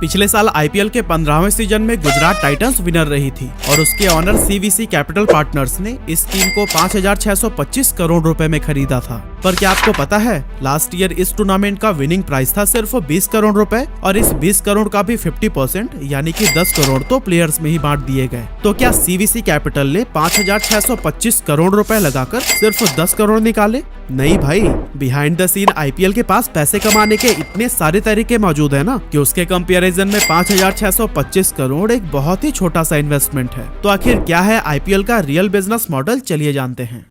पिछले साल आईपीएल के 15वें सीजन में गुजरात टाइटंस विनर रही थी और उसके ऑनर सीवीसी कैपिटल पार्टनर्स ने इस टीम को 5,625 करोड़ रुपए में खरीदा था। पर क्या आपको पता है, लास्ट ईयर इस टूर्नामेंट का विनिंग प्राइस था सिर्फ 20 करोड़ रुपए और इस 20 करोड़ का भी 50% यानी कि 10 करोड़ तो प्लेयर्स में ही बांट दिए गए। तो क्या सीवीसी कैपिटल ने 5,625 करोड़ रुपए लगाकर सिर्फ 10 करोड़ निकाले? नहीं भाई, बिहाइंड द सीन आईपीएल के पास पैसे कमाने के इतने सारे तरीके मौजूद है ना कि उसके कंपैरिजन में 5,625 करोड़ एक बहुत ही छोटा सा इन्वेस्टमेंट है। तो आखिर क्या है आईपीएल का रियल बिजनेस मॉडल, चलिए जानते हैं।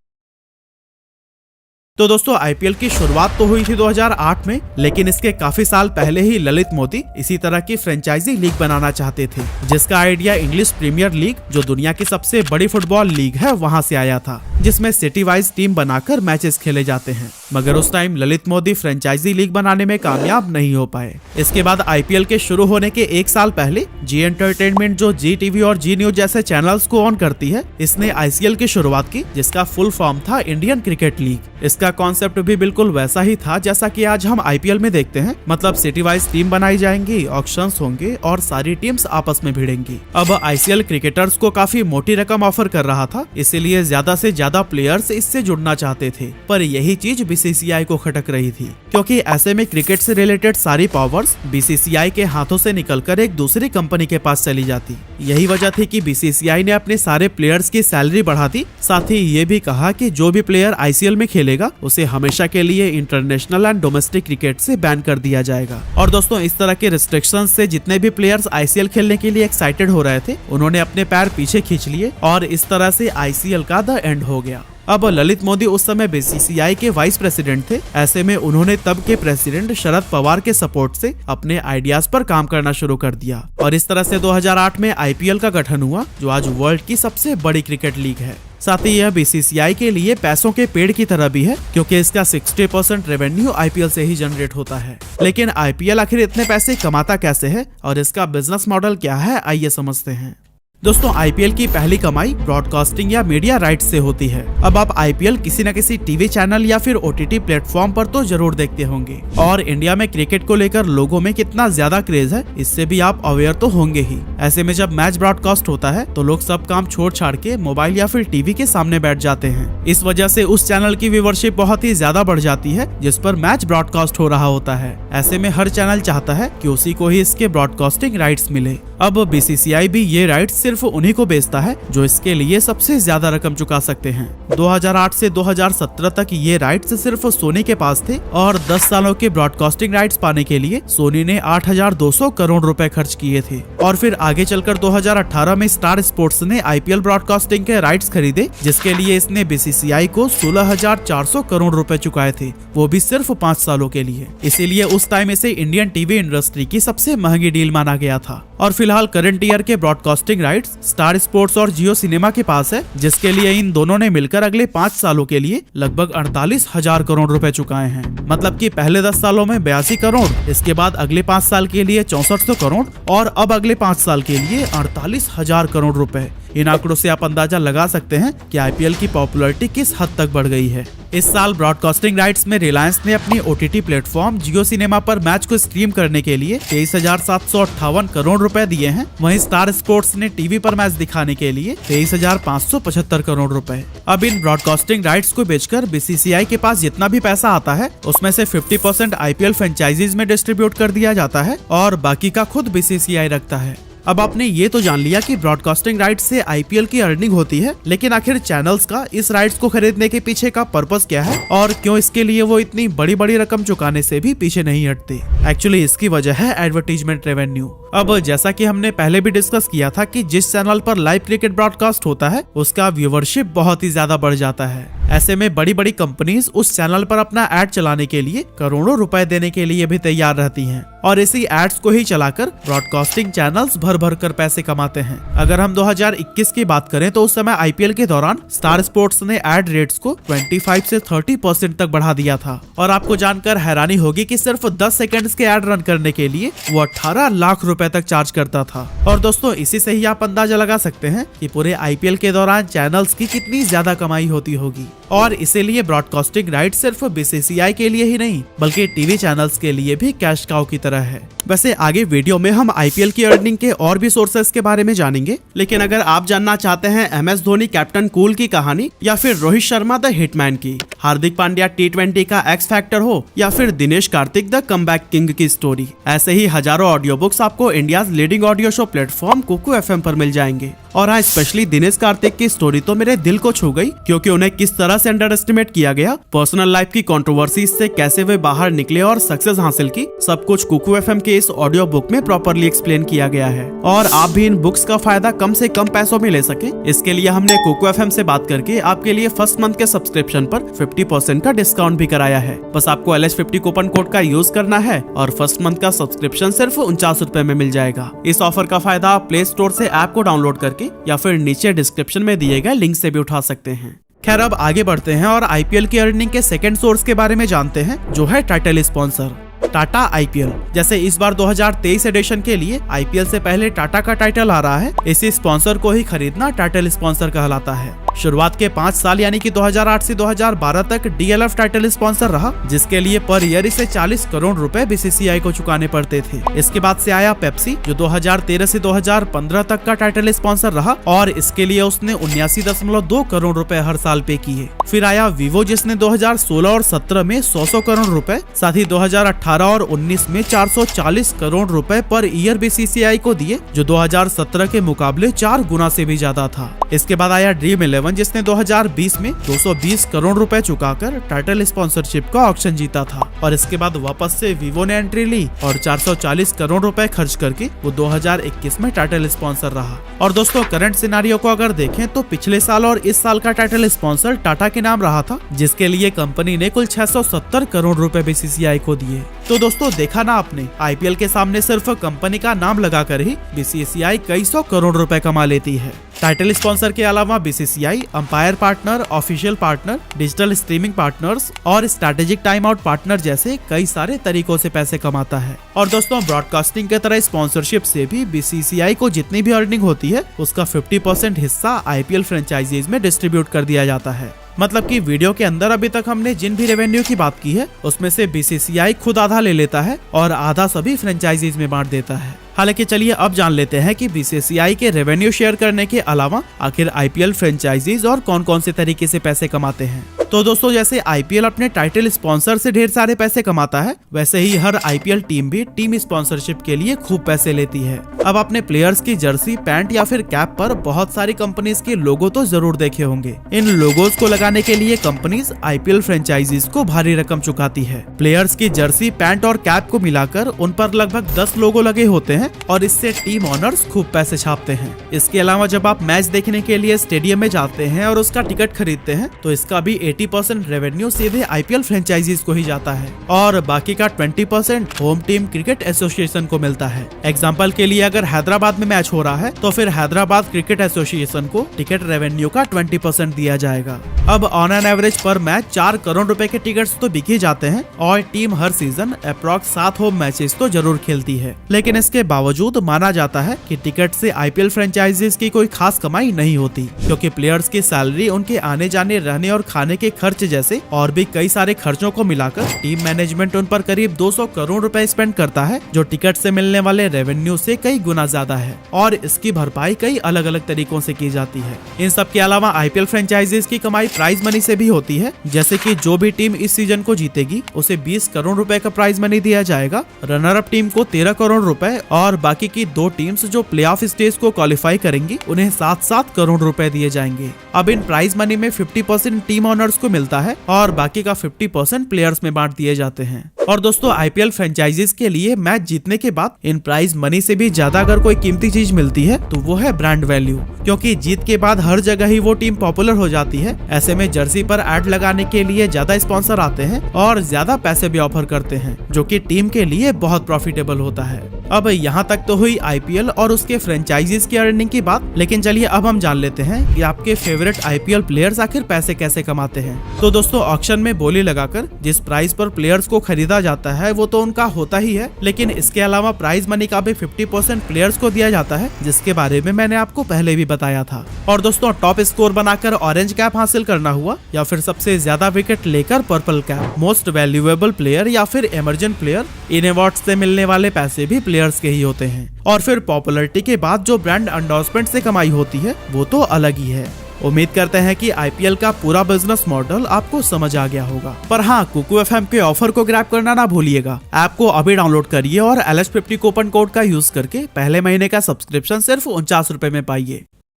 तो दोस्तों, आईपीएल की शुरुआत तो हुई थी 2008 में, लेकिन इसके काफी साल पहले ही ललित मोदी इसी तरह की फ्रेंचाइजी लीग बनाना चाहते थे, जिसका आइडिया इंग्लिश प्रीमियर लीग, जो दुनिया की सबसे बड़ी फुटबॉल लीग है, वहां से आया था, जिसमें सिटी वाइज टीम बनाकर मैचेस खेले जाते हैं। मगर उस time Lalit Modi franchise league बनाने में कामयाब नहीं हो पाए। इसके बाद आईपीएल के शुरू होने के एक साल पहले जी एंटरटेनमेंट, जो जी टीवी और जी न्यूज जैसे चैनल्स को ऑन करती है, इसने आईसीएल की शुरुआत की, जिसका फुल फॉर्म था इंडियन क्रिकेट लीग। इसका कॉन्सेप्ट भी बिल्कुल वैसा ही था जैसा कि आज हम आईपीएल में देखते हैं, मतलब सिटी वाइज टीम बनाई जाएंगी, ऑक्शंस होंगे और सारी टीम्स आपस में भिड़ेंगी। अब आईसीएल क्रिकेटर्स को काफी मोटी रकम ऑफर कर रहा था, इसीलिए ज्यादा से ज्यादा प्लेयर्स इससे जुड़ना चाहते थे। पर यही चीज बीसीसीआई को खटक रही थी, क्योंकि ऐसे में क्रिकेट से रिलेटेड सारी पावर्स बीसीसीआई के हाथों से निकलकर एक दूसरी कंपनी के पास चली जाती। यही वजह थी कि बीसीसीआई ने अपने सारे प्लेयर्स की सैलरी बढ़ा दी। साथ ही ये भी कहा कि जो भी प्लेयर आईसीएल में खेलेगा उसे हमेशा के लिए इंटरनेशनल एंड डोमेस्टिक क्रिकेट से बैन कर दिया जाएगा। और दोस्तों, इस तरह के रिस्ट्रिक्शंस से जितने भी प्लेयर्स आईसीएल खेलने के लिए एक्साइटेड हो रहे थे, उन्होंने अपने पैर पीछे खींच लिए और इस तरह से आईसीएल का द एंड हो गया। अब ललित मोदी उस समय बीसीसीआई के वाइस प्रेसिडेंट थे। ऐसे में उन्होंने तब के प्रेसिडेंट शरद पवार के सपोर्ट से अपने आइडियाज पर काम करना शुरू कर दिया और इस तरह से 2008 में आईपीएल का गठन हुआ, जो आज वर्ल्ड की सबसे बड़ी क्रिकेट लीग है। साथ ही यह बीसीसीआई के लिए पैसों के पेड़ की तरह भी है, क्योंकि इसका 60% रेवेन्यू आईपीएल से ही जनरेट होता है। लेकिन आईपीएल आखिर इतने पैसे कमाता कैसे है और इसका बिजनेस मॉडल क्या है, आइए समझते हैं। दोस्तों, आईपीएल की पहली कमाई ब्रॉडकास्टिंग या मीडिया राइट्स से होती है। अब आप आईपीएल किसी न किसी टीवी चैनल या फिर ओटीटी प्लेटफॉर्म पर तो जरूर देखते होंगे और इंडिया में क्रिकेट को लेकर लोगों में कितना ज्यादा क्रेज है, इससे भी आप अवेयर तो होंगे ही। ऐसे में जब मैच ब्रॉडकास्ट होता है तो लोग सब काम छोड़ छाड़ के मोबाइल या फिर टीवी के सामने बैठ जाते हैं। इस वजह से उस चैनल की व्यूअरशिप बहुत ही ज्यादा बढ़ जाती है जिस पर मैच ब्रॉडकास्ट हो रहा होता है। ऐसे में हर चैनल चाहता है कि उसी को ही इसके ब्रॉडकास्टिंग राइट्स मिले। अब बीसीसीआई भी ये राइट्स सिर्फ उन्हीं को बेचता है जो इसके लिए सबसे ज्यादा रकम चुका सकते हैं। 2008 से 2017 तक ये राइट्स सिर्फ सोनी के पास थे और 10 सालों के ब्रॉडकास्टिंग राइट्स पाने के लिए सोनी ने 8,200 करोड़ रुपए खर्च किए थे। और फिर आगे चलकर 2018 में स्टार स्पोर्ट्स ने आईपीएल ब्रॉडकास्टिंग के राइट्स खरीदे, जिसके लिए इसने बीसीसीआई को 16,400 करोड़ रुपए चुकाए थे, वो भी सिर्फ 5 सालों के लिए। इसीलिए उस टाइम इसे इंडियन टीवी इंडस्ट्री की सबसे महंगी डील माना गया था। और फिलहाल करंट ईयर के ब्रॉडकास्टिंग राइट्स स्टार स्पोर्ट्स और जियो सिनेमा के पास है, जिसके लिए इन दोनों ने मिलकर अगले 5 सालों के लिए लगभग 48,000 करोड़ रुपए चुकाए हैं। मतलब कि पहले 10 सालों में 82 करोड़, इसके बाद अगले 5 साल के लिए 6400 करोड़ और अब अगले 5 साल के लिए 48,000 करोड़ रुपए। इन आंकड़ों से आप अंदाजा लगा सकते हैं कि आईपीएल की पॉपुलैरिटी किस हद तक बढ़ गई है। इस साल ब्रॉडकास्टिंग राइट्स में रिलायंस ने अपनी ओटीटी प्लेटफॉर्म जियो सिनेमा पर मैच को स्ट्रीम करने के लिए 23,758 करोड़ रुपए दिए हैं। वहीं स्टार स्पोर्ट्स ने टीवी पर मैच दिखाने के लिए 23,575 करोड़ रुपए। अब इन ब्रॉडकास्टिंग राइट्स को बेचकर बीसीसीआई के पास जितना भी पैसा आता है, उसमें से 50% आईपीएल फ्रेंचाइजीज में डिस्ट्रीब्यूट कर दिया जाता है और बाकी का खुद बीसीसीआई रखता है। अब आपने ये तो जान लिया कि ब्रॉडकास्टिंग राइट्स से आईपीएल की अर्निंग होती है, लेकिन आखिर चैनल्स का इस राइट्स को खरीदने के पीछे का पर्पस क्या है और क्यों इसके लिए वो इतनी बड़ी बड़ी रकम चुकाने से भी पीछे नहीं हटते। एक्चुअली इसकी वजह है एडवर्टीजमेंट रेवेन्यू। अब जैसा कि हमने पहले भी डिस्कस किया था कि जिस चैनल पर लाइव क्रिकेट ब्रॉडकास्ट होता है उसका व्यूअरशिप बहुत ही ज्यादा बढ़ जाता है। ऐसे में बड़ी बड़ी कंपनीज उस चैनल पर अपना एड चलाने के लिए करोड़ों रुपए देने के लिए भी तैयार रहती हैं और इसी एड्स को ही चलाकर ब्रॉडकास्टिंग चैनल्स भर भर कर पैसे कमाते हैं। अगर हम 2021 की बात करें तो उस समय आईपीएल के दौरान स्टार स्पोर्ट्स ने एड रेट्स को 25 से 30% तक बढ़ा दिया था और आपको जानकर हैरानी होगी कि सिर्फ 10 सेकंड्स के एड रन करने के लिए वो 18 लाख रुपए तक चार्ज करता था। और दोस्तों, इसी से ही आप अंदाजा लगा सकते हैं कि पूरे आईपीएल के दौरान चैनल्स की कितनी ज्यादा कमाई होती होगी। और इसीलिए ब्रॉडकास्टिंग राइट सिर्फ बीसीसीआई के लिए ही नहीं बल्कि टीवी चैनल्स के लिए भी कैश काउ की तरह है। वैसे आगे वीडियो में हम आईपीएल की अर्निंग के और भी सोर्सेस के बारे में जानेंगे, लेकिन अगर आप जानना चाहते हैं MS धोनी कैप्टन कूल की कहानी या फिर रोहित शर्मा द हिटमैन की, हार्दिक पांड्या T20 का एक्स फैक्टर हो या फिर Dinesh Karthik the comeback king की स्टोरी, ऐसे ही हजारों ऑडियो बुक्स आपको India's leading audio show platform Kuku FM पर मिल जाएंगे। और हाँ, स्पेशली दिनेश कार्तिक की स्टोरी तो मेरे दिल को छू गई, क्योंकि उन्हें किस तरह से अंडर एस्टिमेट किया गया, पर्सनल लाइफ की कंट्रोवर्सी से कैसे वे बाहर निकले और सक्सेस हासिल की, सब कुछ कुकू FM के इस ऑडियो बुक में प्रॉपर्ली एक्सप्लेन किया गया है। और आप भी इन बुक्स का फायदा कम से कम पैसों में ले सके, इसके लिए हमने कुकू FM से बात करके आपके लिए फर्स्ट मंथ के सब्सक्रिप्शन पर 50% का डिस्काउंट भी कराया है। बस आपको LH50 कूपन कोड का यूज करना है और फर्स्ट मंथ का सब्सक्रिप्शन सिर्फ 49 रुपए में मिल जाएगा। इस ऑफर का फायदा आप प्ले स्टोर से ऐप को डाउनलोड करके या फिर नीचे डिस्क्रिप्शन में दिए गए लिंक से भी उठा सकते हैं। खैर, अब आगे बढ़ते हैं और आईपीएल की अर्निंग के सेकंड सोर्स के बारे में जानते हैं, जो है टाइटल स्पॉन्सर टाटा आईपीएल। जैसे इस बार 2023 एडिशन के लिए आईपीएल से पहले टाटा का टाइटल आ रहा है, इसी स्पॉन्सर को ही खरीदना टाइटल स्पॉन्सर कहलाता है। शुरुआत के 5 साल यानी कि 2008 से 2012 तक DLF टाइटल स्पॉन्सर रहा, जिसके लिए पर ईयर इसे 40 करोड़ रुपए बीसीसीआई को चुकाने पड़ते थे। इसके बाद से आया पेप्सी, जो 2013 से 2015 तक का टाइटल स्पॉन्सर रहा और इसके लिए उसने 79.2 करोड़ रुपए हर साल पे किए। फिर आया वीवो, जिसने 2016 और 17 में 100 करोड़ रुपए, साथ ही 2018 और 19 में 440 करोड़ रुपए पर ईयर बीसीसीआई को दिए, जो 2017 के मुकाबले 4 गुना से भी ज्यादा था। इसके बाद आया ड्रीम 11, जिसने 2020 में 220 करोड़ रुपए चुकाकर टाइटल स्पॉन्सरशिप का ऑक्शन जीता था। और इसके बाद वापस से वीवो ने एंट्री ली और 440 करोड़ रुपए खर्च करके वो 2021 में टाइटल स्पॉन्सर रहा। और दोस्तों, करंट सिनारियो को अगर देखें तो पिछले साल और इस साल का टाइटल स्पॉन्सर टाटा के नाम रहा था, जिसके लिए कंपनी ने कुल 670 करोड़ रुपए बीसीसीआई को दिए। तो दोस्तों, देखा ना आपने, आईपीएल के सामने सिर्फ कंपनी का नाम लगाकर ही बीसीसीआई कई सौ करोड़ रुपए कमा लेती है। टाइटल स्पॉन्सर के अलावा BCCI umpire partner, official partner, digital streaming partners और स्ट्रैटेजिक टाइम आउट पार्टनर जैसे कई सारे तरीकों से पैसे कमाता है। और दोस्तों, ब्रॉडकास्टिंग के तरह स्पॉन्सरशिप से भी बीसीसीआई को जितनी भी अर्निंग होती है, उसका 50% हिस्सा आईपीएल फ्रेंचाइजीज में डिस्ट्रीब्यूट कर दिया जाता है। मतलब कि वीडियो के अंदर अभी तक हमने जिन भी रेवेन्यू की बात की है, उसमें से बीसीसीआई खुद आधा ले लेता है और आधा सभी फ्रेंचाइजीज में बांट देता है। हालांकि चलिए अब जान लेते हैं कि बीसीसीआई के रेवेन्यू शेयर करने के अलावा आखिर आईपीएल फ्रेंचाइजीज और कौन कौन से तरीके से पैसे कमाते हैं। तो दोस्तों, जैसे आईपीएल अपने टाइटल स्पॉन्सर से ढेर सारे पैसे कमाता है, वैसे ही हर आईपीएल टीम भी टीम स्पॉन्सरशिप के लिए खूब पैसे लेती है। अब अपने प्लेयर्स की जर्सी, पैंट या फिर कैप पर बहुत सारी कंपनीज के लोगो तो जरूर देखे होंगे। इन लोगोज को लगाने के लिए कंपनीज आईपीएल फ्रेंचाइजीज को भारी रकम चुकाती है। प्लेयर्स की जर्सी, पैंट और कैप को मिलाकर उन पर लगभग 10 लोगो लगे होते हैं और इससे टीम ओनर्स खूब पैसे छापते हैं। इसके अलावा जब आप मैच देखने के लिए स्टेडियम में जाते हैं और उसका टिकट खरीदते हैं, तो इसका भी 80% रेवेन्यू सीधे आईपीएल फ्रेंचाइजीज को ही जाता है और बाकी का 20% होम टीम क्रिकेट एसोसिएशन को मिलता है। एग्जाम्पल के लिए, अगर हैदराबाद में मैच हो रहा है तो फिर हैदराबाद क्रिकेट एसोसिएशन को टिकट रेवेन्यू का 20% दिया जाएगा। अब ऑन एन एवरेज पर मैच 4 करोड़ रुपए के टिकट्स तो बिके जाते हैं और टीम हर सीजन अप्रॉक्स 7 होम मैचेस तो जरूर खेलती है। लेकिन इसके बावजूद माना जाता है कि टिकट से आईपीएल फ्रेंचाइजीज की कोई खास कमाई नहीं होती, क्योंकि प्लेयर्स की सैलरी, उनके आने जाने, रहने और खाने के खर्च जैसे और भी कई सारे खर्चों को मिलाकर टीम मैनेजमेंट उन पर करीब 200 करोड़ रुपए स्पेंड करता है, जो टिकट से मिलने वाले रेवेन्यू से कई गुना ज्यादा है। और इसकी भरपाई कई अलग अलग तरीकों से की जाती है। इन सब के अलावा आईपीएल फ्रेंचाइजीज की कमाई प्राइज मनी से भी होती है, जैसे कि जो भी टीम इस सीजन को जीतेगी उसे 20 करोड़ रुपए का प्राइज मनी दिया जाएगा, रनर अप टीम को 13 करोड़ रुपए और बाकी की 2 टीम्स जो प्लेऑफ स्टेज को क्वालिफाई करेंगी उन्हें 7-7 करोड़ रुपए दिए जाएंगे। अब इन प्राइज मनी में 50% टीम ओनर्स को मिलता है और बाकी का 50% प्लेयर्स में बांट दिए जाते हैं। और दोस्तों, आईपीएल फ्रेंचाइजीज के लिए मैच जीतने के बाद इन प्राइज मनी से भी ज्यादा अगर कोई कीमती चीज मिलती है तो वो है ब्रांड वैल्यू, क्योंकि जीत के बाद हर जगह ही वो टीम पॉपुलर हो जाती है। ऐसे में जर्सी पर एड लगाने के लिए ज्यादा स्पॉन्सर आते हैं और ज्यादा पैसे भी ऑफर करते हैं, जो कि टीम के लिए बहुत प्रॉफिटेबल होता है। अब यहाँ तक तो हुई आईपीएल और उसके फ्रेंचाइजीज की अर्निंग की बात, लेकिन चलिए अब हम जान लेते हैं कि आपके फेवरेट आईपीएल प्लेयर्स आखिर पैसे कैसे कमाते हैं। तो दोस्तों, ऑक्शन में बोली लगाकर जिस प्राइस पर प्लेयर्स को खरीदा जाता है वो तो उनका होता ही है, लेकिन इसके अलावा प्राइज मनी का भी 50% प्लेयर्स को दिया जाता है, जिसके बारे में मैंने आपको पहले भी बताया था। और दोस्तों, टॉप स्कोर बनाकर ऑरेंज कैप हासिल करना हुआ या फिर सबसे ज्यादा विकेट लेकर purple cap, most valuable player या फिर इमर्जेंट प्लेयर, इन अवार्ड से मिलने वाले पैसे भी प्लेयर्स के ही होते हैं। और फिर पॉपुलैरिटी के बाद जो ब्रांड एंडोर्समेंट से कमाई होती है वो तो अलग ही है। उम्मीद करते हैं कि आईपीएल का पूरा बिजनेस मॉडल आपको समझ आ गया होगा। पर हाँ, कुकू एफएम के ऑफर को ग्रैब करना ना भूलिएगा। ऐप को अभी डाउनलोड करिए और LH50 कूपन कोड का यूज करके पहले महीने का सब्सक्रिप्शन सिर्फ 49 रुपए में पाइए।